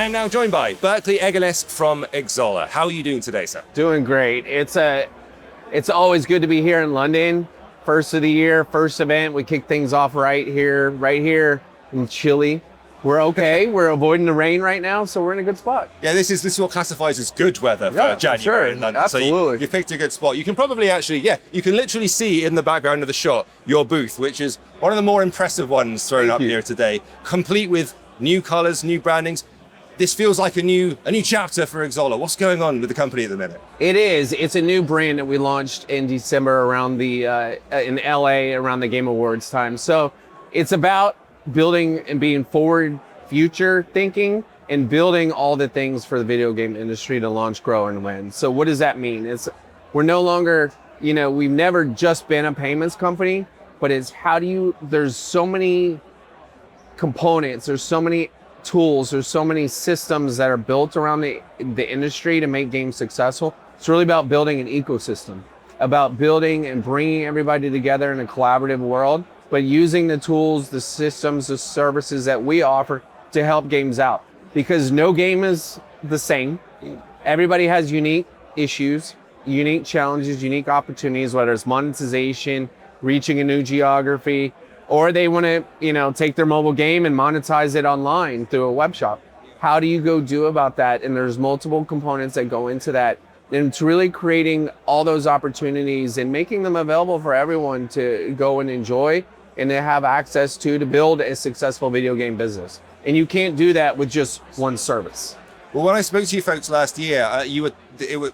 I am now joined by Berkley Egenes from Xsolla. How are you doing today, sir? Doing great. It's always good to be here in London. First of the year, first event. We kick things off right here in Chile. We're okay. We're avoiding the rain right now, so we're in a good spot. Yeah, this is what classifies as good weather for January in London. Absolutely. So you picked a good spot. You can probably you can literally see in the background of the shot your booth, which is one of the more impressive ones thrown up here today, complete with new colors, new brandings. This feels like a new chapter for Xsolla. What's going on with the company at the minute? It is. It's a new brand that we launched in December around in LA around the Game Awards time. So it's about building and being forward future thinking and building all the things for the video game industry to launch, grow, and win. So what does that mean? We're no longer, we've never just been a payments company, but it's there's so many components, there's so many tools, there's so many systems that are built around the industry to make games successful. It's really about building an ecosystem, about building and bringing everybody together in a collaborative world, but using the tools, the systems, the services that we offer to help games out. Because no game is the same. Everybody has unique issues, unique challenges, unique opportunities, whether it's monetization, reaching a new geography, or they want to, take their mobile game and monetize it online through a web shop. How do you go do about that? And there's multiple components that go into that. And it's really creating all those opportunities and making them available for everyone to go and enjoy and to have access to build a successful video game business. And you can't do that with just one service. Well, when I spoke to you folks last year,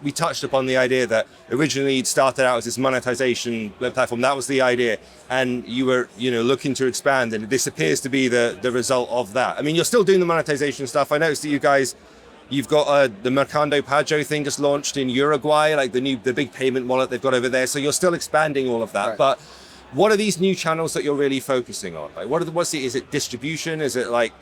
we touched upon the idea that originally it started out as this monetization platform. That was the idea, and you were, looking to expand, and this appears to be the result of that. I mean, you're still doing the monetization stuff. I noticed that you've got the Mercado Pago thing just launched in Uruguay, like the big payment wallet they've got over there. So you're still expanding all of that, right. But what are these new channels that you're really focusing on? Like, is it distribution? Is it like,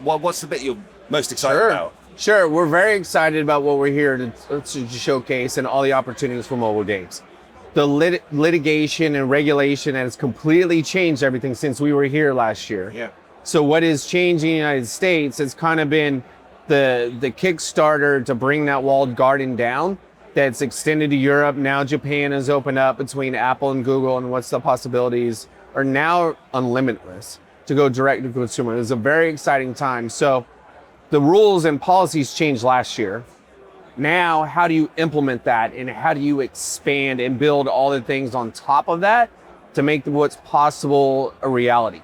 what's the bit you're most excited about? Sure, we're very excited about what we're here to showcase and all the opportunities for mobile games. The litigation and regulation has completely changed everything since we were here last year. Yeah. So what is changing in the United States has kind of been the Kickstarter to bring that walled garden down. That's extended to Europe. Now Japan has opened up between Apple and Google, and what's the possibilities are now unlimitless to go direct to consumer. It's a very exciting time. So the rules and policies changed last year. Now, how do you implement that, and how do you expand and build all the things on top of that to make what's possible a reality?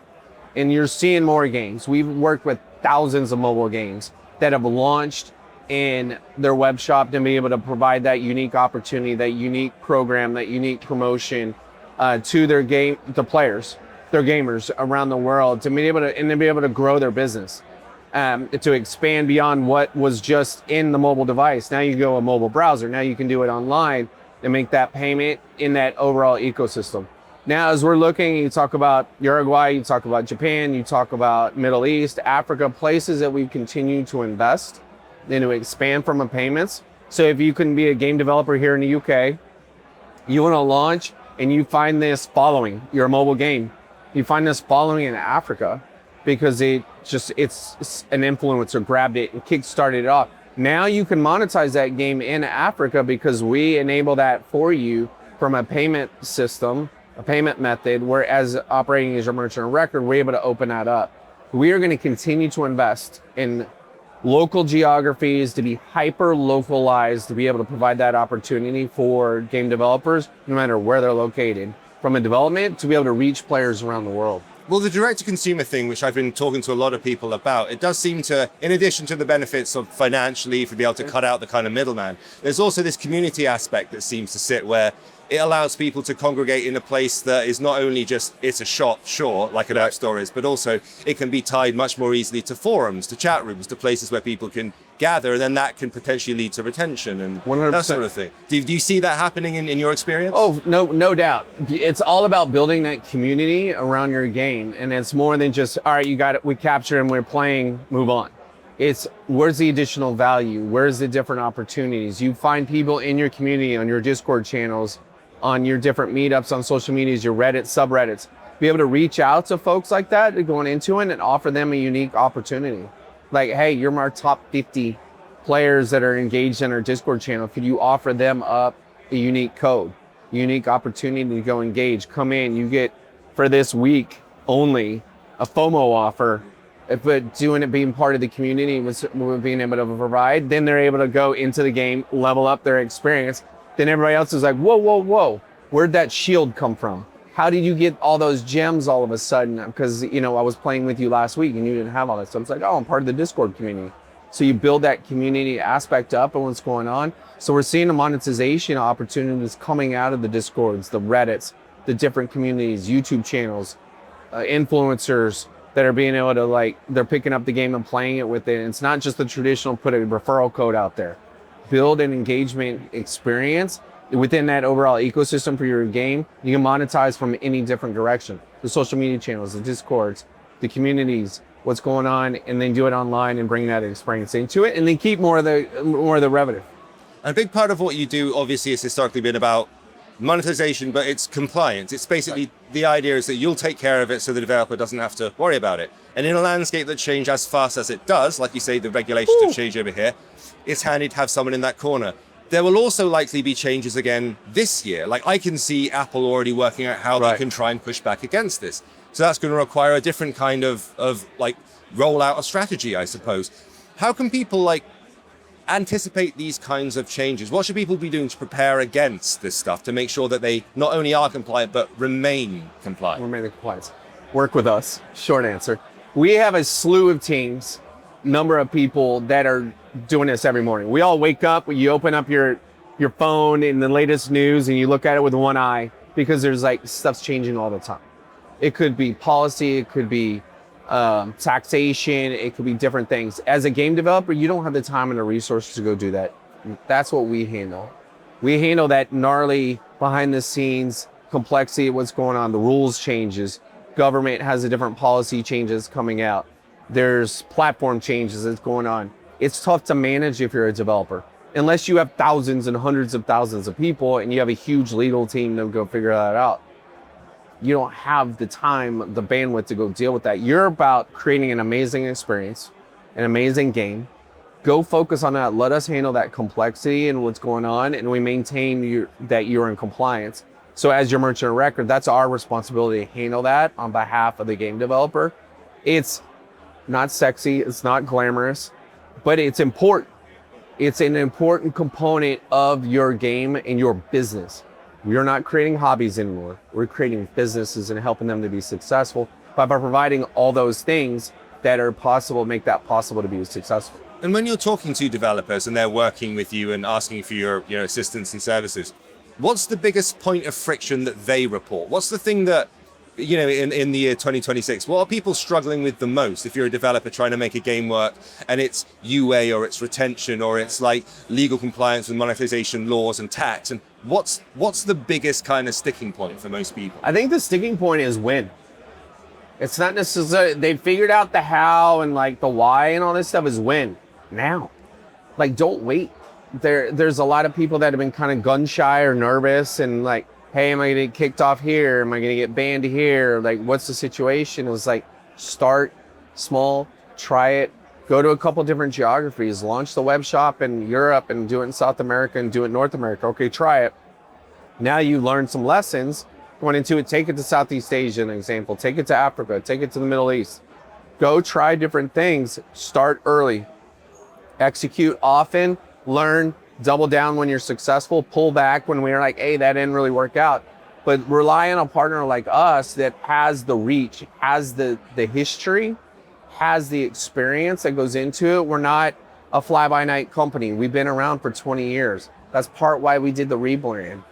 And you're seeing more games. We've worked with thousands of mobile games that have launched in their web shop to be able to provide that unique opportunity, that unique program, that unique promotion to the players, their gamers around the world, to be able to grow their business, to expand beyond what was just in the mobile device. Now you go a mobile browser. Now you can do it online and make that payment in that overall ecosystem. Now, as we're looking, you talk about Uruguay, you talk about Japan, you talk about Middle East, Africa, places that we continue to invest and to expand from a payments. So if you can be a game developer here in the UK, you want to launch and you find this following your mobile game, you find this following in Africa because it's an influencer grabbed it and kickstarted it off. Now you can monetize that game in Africa because we enable that for you from a payment system, a payment method, whereas operating as your merchant of record, we're able to open that up. We are going to continue to invest in local geographies to be hyper localized, to be able to provide that opportunity for game developers, no matter where they're located, from a development to be able to reach players around the world. Well, the direct-to-consumer thing, which I've been talking to a lot of people about, it does seem to, in addition to the benefits of financially, for being able to cut out the kind of middleman, there's also this community aspect that seems to sit where it allows people to congregate in a place that is not only just, it's a shop, sure, like an app store is, but also it can be tied much more easily to forums, to chat rooms, to places where people can gather, and then that can potentially lead to retention and 100%. That sort of thing. Do you see that happening in your experience? Oh, no doubt. It's all about building that community around your game, and it's more than just, all right, you got it, we captured and we're playing, move on. It's where's the additional value? Where's the different opportunities? You find people in your community, on your Discord channels, on your different meetups, on social medias, your Reddit, subreddits, be able to reach out to folks like that, going into it and offer them a unique opportunity. Like, hey, you're my top 50 players that are engaged in our Discord channel. Could you offer them up a unique code, unique opportunity to go engage? Come in, you get for this week only a FOMO offer. But doing it, being part of the community, was being able to provide, then they're able to go into the game, level up their experience. Then everybody else is like, whoa, whoa, whoa, where'd that shield come from? How did you get all those gems all of a sudden? Because, I was playing with you last week and you didn't have all that. So it's like, oh, I'm part of the Discord community. So you build that community aspect up and what's going on. So we're seeing the monetization opportunities coming out of the Discords, the Reddits, the different communities, YouTube channels, influencers, that are being able to they're picking up the game and playing it with it. And it's not just the traditional put a referral code out there. Build an engagement experience within that overall ecosystem for your game. You can monetize from any different direction. The social media channels, the Discords, the communities, what's going on, and then do it online and bring that experience into it, and then keep more of the revenue. And a big part of what you do obviously has historically been about monetization, but it's compliance. It's basically the idea is that you'll take care of it so the developer doesn't have to worry about it. And in a landscape that changes as fast as it does, like you say, the regulations have changed over here, it's handy to have someone in that corner. There will also likely be changes again this year. Like I can see Apple already working out how they can try and push back against this. So that's going to require a different kind of rollout of strategy, I suppose. How can people anticipate these kinds of changes? What should people be doing to prepare against this stuff to make sure that they not only are compliant, but remain compliant? Remain in compliance. Work with us. Short answer. We have a slew of teams, number of people that are doing this every morning. We all wake up, you open up your phone in the latest news and you look at it with one eye because there's stuff's changing all the time. It could be policy, it could be taxation, it could be different things. As a game developer, you don't have the time and the resources to go do that. That's what we handle. We handle that gnarly behind the scenes complexity of what's going on, the rules changes. Government has a different policy changes coming out. There's platform changes that's going on. It's tough to manage if you're a developer, unless you have thousands and hundreds of thousands of people and you have a huge legal team to go figure that out. You don't have the time, the bandwidth to go deal with that. You're about creating an amazing experience, an amazing game. Go focus on that. Let us handle that complexity and what's going on, and we maintain that you're in compliance. So as your merchant of record, that's our responsibility to handle that on behalf of the game developer. It's not sexy, it's not glamorous, but it's important. It's an important component of your game and your business. We're not creating hobbies anymore. We're creating businesses and helping them to be successful by providing all those things that are possible, make that possible to be successful. And when you're talking to developers and they're working with you and asking for your assistance and services, what's the biggest point of friction that they report? What's the thing that, in the year 2026, what are people struggling with the most if you're a developer trying to make a game work and it's UA or it's retention or it's legal compliance with monetization laws and tax? And what's the biggest kind of sticking point for most people? I think the sticking point is when. It's not necessarily, they figured out the how and the why and all this stuff is when. Now. Don't wait. There's a lot of people that have been kind of gun shy or nervous and hey, am I going to get kicked off here? Am I going to get banned here? What's the situation? It was start small, try it, go to a couple different geographies, launch the web shop in Europe and do it in South America and do it in North America. Okay, try it. Now you learn some lessons going into it. Take it to Southeast Asia, an example. Take it to Africa. Take it to the Middle East. Go try different things. Start early. Execute often. Learn. Double down when you're successful, pull back when we're hey, that didn't really work out. But rely on a partner like us that has the reach, has the history, has the experience that goes into it. We're not a fly-by-night company. We've been around for 20 years. That's part why we did the rebrand.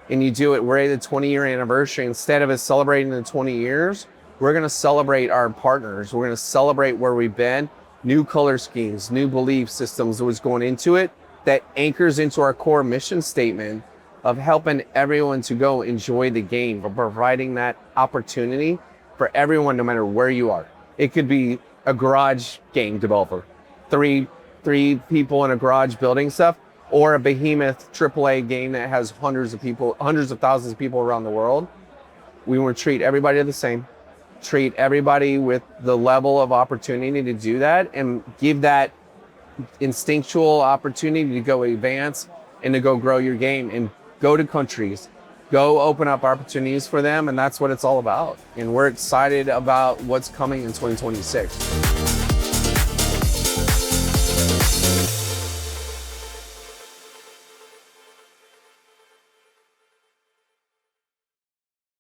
And you do it, we're at the 20-year anniversary. Instead of us celebrating the 20 years, we're gonna celebrate our partners. We're gonna celebrate where we've been, new color schemes, new belief systems that was going into it, that anchors into our core mission statement of helping everyone to go enjoy the game, but providing that opportunity for everyone, no matter where you are. It could be a garage game developer, three people in a garage building stuff, or a behemoth AAA game that has hundreds of thousands of people around the world. We want to treat everybody the same, treat everybody with the level of opportunity to do that and give that instinctual opportunity to go advance and to go grow your game and go to countries, go open up opportunities for them. And that's what it's all about. And we're excited about what's coming in 2026.